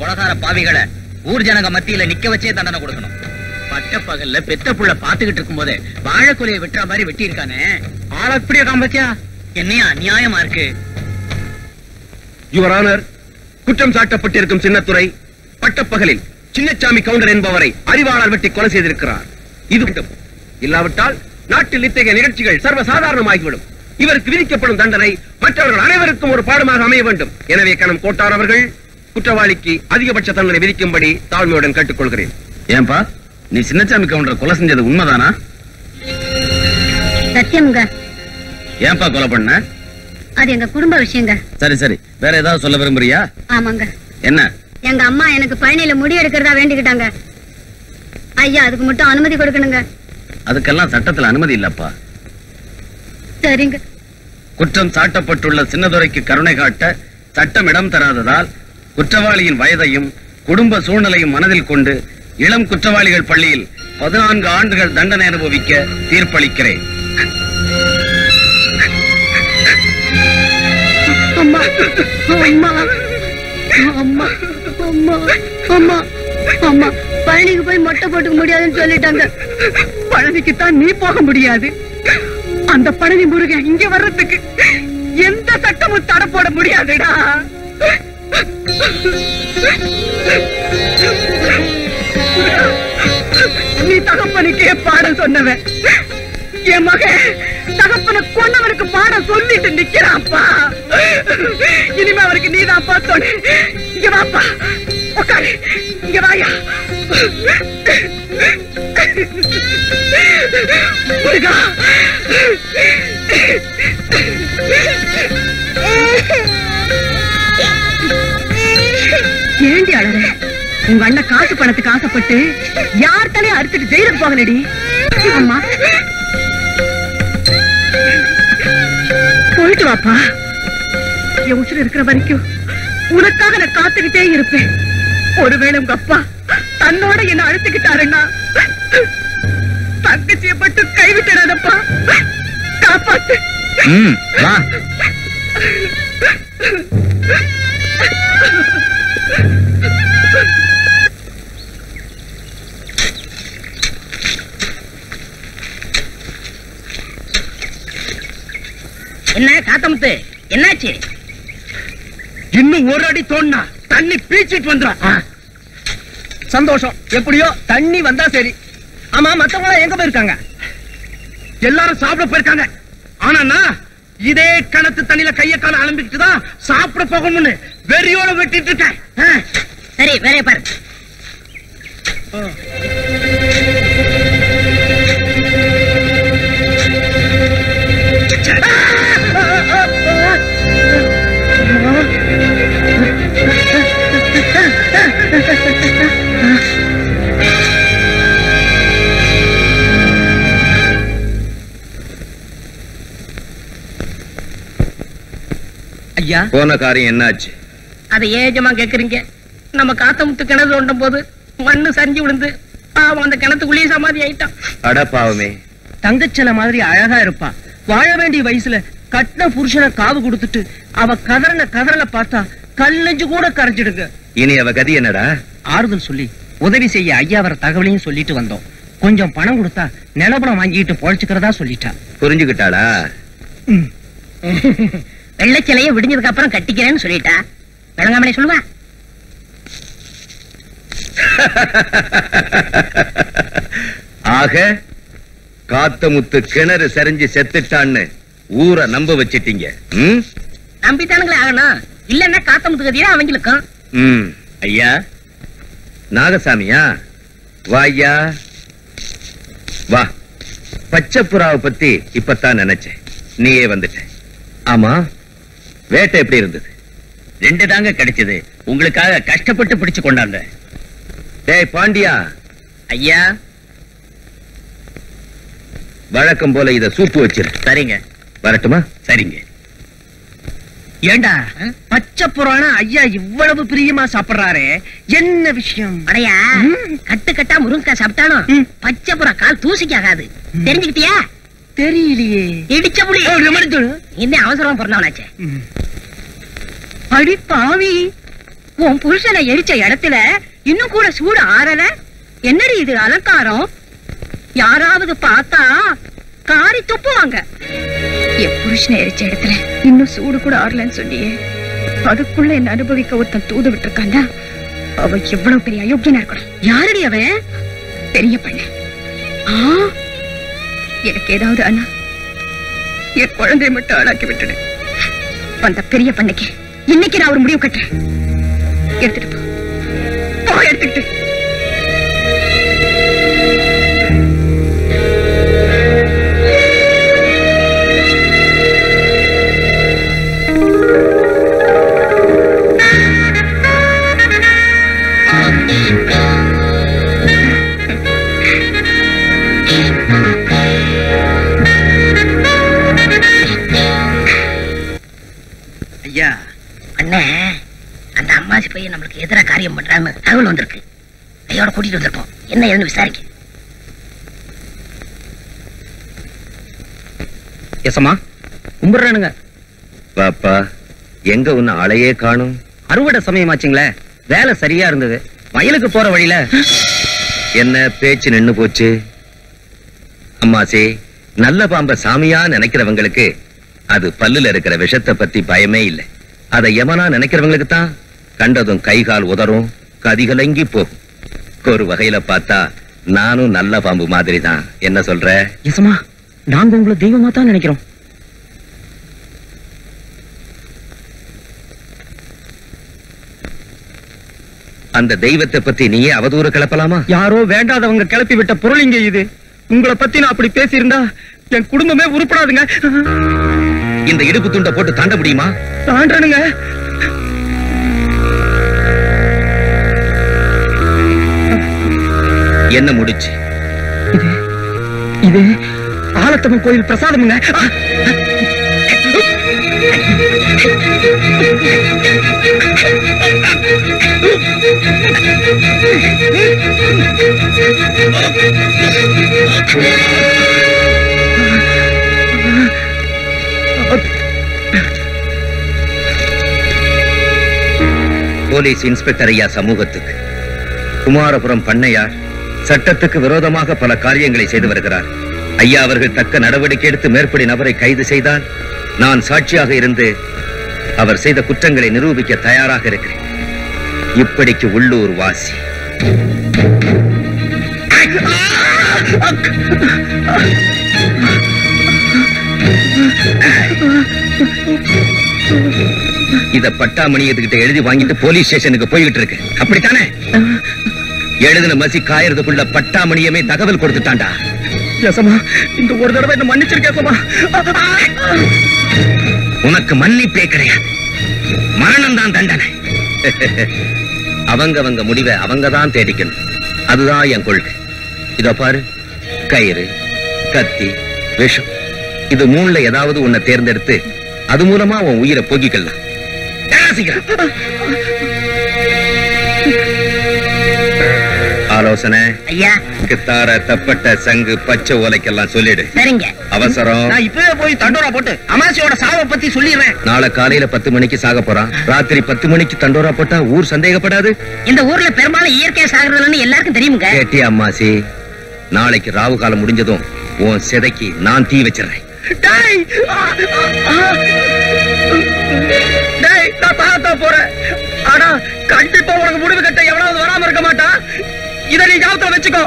கொலகார பாவிகளை ஊர் ஜனங்க மத்தியில நிக்க வச்சே தண்டனை கொடுக்கணும். பட்ட பகல்ல பெத்த புள்ள பாத்துக்கிட்டு இருக்கும் போதே வாழைக்குலையை வெட்டுற மாதிரி வெட்டி இருக்கானே, ஆள எப்படி இருக்கான் பத்தியா? என்னையா அநியாயமா இருக்கு. யுவர் ஆனர், குற்றம் சாட்டப்பட்டிருக்கும் சின்னத்துரை பட்டப்பகலில் சின்னசாமி கவுண்டர் என்பவரை அறிவாளால் வெட்டி கொலை செய்திருக்கிறார். இது வேண்டும். இல்லாவிட்டால் நாட்டில் இத்தகைய நிகழ்ச்சிகள் சர்வசாதாரணமாகிவிடும். இவருக்கு விதிக்கப்படும் தண்டனை மற்றவர்கள் அனைவருக்கும் ஒரு பாடமாக அமைய வேண்டும். எனவே கணம் கோட்டார் அவர்கள் குற்றவாளிக்கு அதிகபட்ச தண்டனை விதிக்கும்படி தாழ்மையுடன் கேட்டுக்கொள்கிறேன். ஏன்பா, நீ சின்னசாமி கவுண்டர் கொலை செஞ்சது உண்மைதானா? சத்தியம்ங்க. ஏன்பா கொலை பண்ண? அது எங்க குடும்ப விஷயங்க. சரி சரி, வேற ஏதாவது சொல்ல விரும்புறியா? ஆமாங்க. என்ன? எங்க அம்மா எனக்கு பழனியில முடி எடுக்கிறதா வேண்டிக்கிட்டாங்க. ஐயா அதுக்கு மட்டும் அனுமதி கொடுக்கணுங்க. அதுக்கெல்லாம் சட்டத்துல அனுமதி இல்லப்பா. சரிங்க. குற்றம் சாட்டப்பட்டுள்ள சின்னதுரைக்கு கருணை காட்ட சட்டம் இடம் தராததால் குற்றவாளியின் வயதையும் குடும்ப சூழ்நிலையும் மனதில் கொண்டு இளம் குற்றவாளிகள் பள்ளியில் 14 ஆண்டுகள் தண்டனை அனுபவிக்க தீர்ப்பளிக்கிறேன். அம்மா அம்மா அம்மா அம்மா அம்மா அம்மா பழனிக்கு போய் மொட்டை போட்டுக்க முடியாதுன்னு சொல்லிட்டாங்க. பழனிக்கு தான் நீ போக முடியாது. அந்த பழனி முருகன் இங்க வர்றதுக்கு எந்த சட்டமும் தடை போட முடியாதுடா. நீ தகப்பனுக்கே பாடம் சொன்னவன், என் மகன் தகப்பனை கொன்னவனுக்கு பாடம் சொல்லிட்டு நிக்கிறான்ப்பா. இனிமே அவருக்கு நீதான் பார்த்தோன்னு. இங்க வாப்பா, உட்காரு. இங்க வாயா. முருகா, ஏண்டி அழற? உங்க அண்ணன் காசு பணத்துக்கு ஆசைப்பட்டு யார் தலையை அறுத்துட்டு ஜெயிலுக்கு போகலடி. அம்மா போயிட்டு வாப்பா. என் உசுறு இருக்கிற வரைக்கும் உனக்காக நான் காத்துக்கிட்டே இருப்பேன். ஒருவேளை உங்க அப்பா தன்னோட என்ன அழுத்துக்கிட்டாருன்னா தங்கச்சியை மட்டும் கைவிட்டுடாதப்பா, காப்பாத்து. வா. என்ன காத்தமுத்து, என்னாச்சு? இன்னும் ஒரு அடி தோண்டா தண்ணி பீச்சிட்டு வந்துடும். சந்தோஷம், எப்படியோ தண்ணி வந்தா சரி. ஆமா, மத்தவங்க எங்க போயிருக்காங்க? எல்லாரும் சாப்பிட போயிருக்காங்க. ஆனா இதே கணத்து தண்ணியில கைய கால அலம்பிக்கிட்டு தான் சாப்பிட போகணும்னு வெறியோட வெட்டிட்டு இருக்கேன். சரி, வேலைய பாரு. ஐயா, போன காரியம் என்னாச்சு? அதை ஏஜமா கேக்குறீங்க? நம்ம காத்தமுத்து கிணறு தோண்டும் போது மண்ணு சரிஞ்சு விழுந்து பாவம் அந்த கிணத்துக்குள்ளேயே சமாதி ஆயிட்டான். அட பாவமே. தங்கச்சல மாதிரி அழகா இருப்பா. வாழ வேண்டிய வயசுல கட்டின புருஷனை காவு கொடுத்துட்டு அவ கதறல பார்த்தா கல்லஞ்சு கூட கரைஞ்சிடுங்க. இனி அவ கதி என்னடா? ஆறுதல் சொல்லி உதவி செய்ய ஐயா வர தகவலையும் சொல்லிட்டு வந்தோம். கொஞ்சம் பணம் கொடுத்தா நிலப்பணம் வாங்கிட்டு பொழைச்சுக்கிறதா சொல்லிட்டா. புரிஞ்சுக்கிட்டாளா? வெள்ளச்சிலைய விடிஞ்சதுக்கு அப்புறம் கட்டிக்கிறேன்னு சொல்லிட்டா. விளங்காமலே சொல்லுவா. ஆக காத்தமுத்து கிணறு சரிஞ்சு செத்துட்டான்னு ஊரை நம்ப வச்சிட்டீங்க. நம்பித்தானுங்களே ஆகணும். இல்லன்னா காத்தமுத்து கதியா அவங்களுக்கும். ஐயா நாகசாமியா, வா ஐயா வா. பச்சை புறாவை பத்தி இப்பத்தான் நினைச்சேன், நீயே வந்துட்ட. ஆமா, வேட்டை எப்படி இருந்தது? 2 தாங்க கிடைச்சது. உங்களுக்காக கஷ்டப்பட்டு பிடிச்சு கொண்டாந்த. டேய் பாண்டியா. ஐயா, வழக்கம் போல இத சூப்பு வச்சிரு. சரிங்க. வரட்டுமா? சரிங்க. ஏண்டா பச்சை புறானா ஐயா இவ்வளவு பிரியமா சாப்பிடுறாரே, என்ன விஷயம்? அடையா, கட்டு கட்டா முருங்கக்காய் சாப்பிட்டாலும் பச்சை புறா கால் தூசிக்கு ஆகாது. தெரிஞ்சுக்கிட்டியா? தெரியலையே. இடிச்ச புளி இந்த அவசரம் பிறந்தவனாச்சே. அடி பாவி, உன் புருஷனை எரிச்ச இடத்துல இன்னும் கூட சூடு ஆறல. என்னடி இது அலங்காரம்? யாராவது பார்த்தா காரி துப்புவாங்க. என் புருஷனை எரிச்ச இடத்துல இன்னும் சூடு கூட ஆறலன்னு சொன்னியே, அதுக்குள்ள என்ன அனுபவிக்க ஒருத்தன் தூது விட்டு இருக்காண்டா. அவ எவ்வளவு பெரிய அயோக்கியனா இருக்கணும். யாரடி அவன்? பெரிய பண்ண. எனக்கு ஏதாவது அண்ணா, என் குழந்தைய மட்டும் ஆளாக்கி விட்டுடு. அந்த பெரிய பண்ணைக்கு இன்னைக்கு நான் ஒரு முடிவு கட்டுறேன். எடுத்துட்டு போ, எடுத்துக்கிட்டு. ஐயா அண்ணே, அந்த அம்மாசி பையன் நம்மளுக்கு எதிராக காரியம் பண்றான்னு தகவல் வந்திருக்கு. கையோட கூட்டிட்டு வந்திருக்கோம். என்ன ஏதுன்னு விசாரிக்க. எசமா கும்பிடுறானுங்க. பாப்பா எங்க உன்ன ஆளையே காணும்? அறுவடை சமயமாச்சுங்களே, வேலை சரியா இருந்தது. வயலுக்கு போற வழியில என்ன பேச்சு நின்னு போச்சு? அம்மாசி, நல்ல பாம்ப சாமியா நினைக்கிறவங்களுக்கு அது பல்லுல இருக்கிற விஷத்தை பத்தி பயமே இல்லை. அதை யமனா நினைக்கிறவங்களுக்கு தான் கண்டதும் கை கால் உதறும், கதிகலங்கி போகும். ஒரு வகையில பார்த்தா நானும் நல்ல பாம்பு மாதிரி தான். என்ன சொல்ற? எசமா, நாங்க உங்களை தெய்வமா தான் நினைக்கிறோம். அந்த தெய்வத்தை பத்தி நீயே அவதூறு கிளப்பலாமா? யாரோ வேண்டாதவங்க கிளப்பி விட்ட பொருள் இங்க இது. உங்களை பத்தி நான் அப்படி பேசியிருந்தா என் குடும்பமே உருப்படாதுங்க. இந்த இடுப்பு துண்டை போட்டு தாண்ட முடியுமா? தாண்டனுங்க. என்ன முடிச்சு? இது ஆலத்தம்மன் கோயில் பிரசாதமுங்க. போலீஸ் இன்ஸ்பெக்டர் ஐயா சமூகத்துக்கு குமாரபுரம் பண்ணையார் சட்டத்துக்கு விரோதமாக பல காரியங்களை செய்து வருகிறார். ஐயா அவர்கள் தக்க நடவடிக்கை எடுத்து மேற்படி நபரை கைது செய்தால் நான் சாட்சியாக இருந்து அவர் செய்த குற்றங்களை நிரூபிக்க தயாராக இருக்கிறேன். இப்படிக்கு உள்ளூர் வாசி. இத பட்டாமணி இதுகிட்ட எழுதி வாங்கிட்டு போலீஸ் ஸ்டேஷனுக்கு போய்கிட்டு இருக்கு. அப்படித்தானே? எழுதின மசி காயறதுக்குள்ள பட்டாமணியமே தகவல் கொடுத்துட்டான்டா. இந்த ஒரு தடவை என்ன மன்னிச்சிருக்கேன். உனக்கு மன்னிப்பே கிடையாது, மரணம் தான் தண்டனை. அவங்க முடிவை அவங்க தான் தேடிக்கணும். அதுதான் என் கொள்கை. இத பாரு, கயிறு, கத்தி, விஷம், இது மூணுல ஏதாவது உன்னை தேர்ந்தெடுத்து அது மூலமா உன் உயிரை போக்கிக்கலாம். ஆலோசனை ஐயா, கித்தார, தப்பட்ட, சங்கு, பச்சை ஓலைக்கெல்லாம் சொல்லிடு. சரிங்க. அவசரம். நான் இப்பவே போய் தண்டோரா போட்டு அமாசியோட சாவை பத்தி சொல்லிடுறேன். நாளை காலையில 10 மணிக்கு சாக போறான். ராத்திரி 10 மணிக்கு தண்டோரா போட்டா ஊர் சந்தேகப்படாது. இந்த ஊர்ல பெரும்பாலும் இயற்கையா சாகுறதுன்னு எல்லாருக்கும் தெரியுங்க. கேட்டியா அம்மாசி? நாளைக்கு ராவு காலம் முடிஞ்சதும் உன் சிதைக்கு நான் தீ வச்சிடறேன். நான் பார்த்தா போறேன். ஆனா கண்டிப்பா உனக்கு முடிவு கட்ட எவனாவது வராம இருக்க மாட்டான். இதை நீ ஞாபகத்துல வச்சுக்கோ.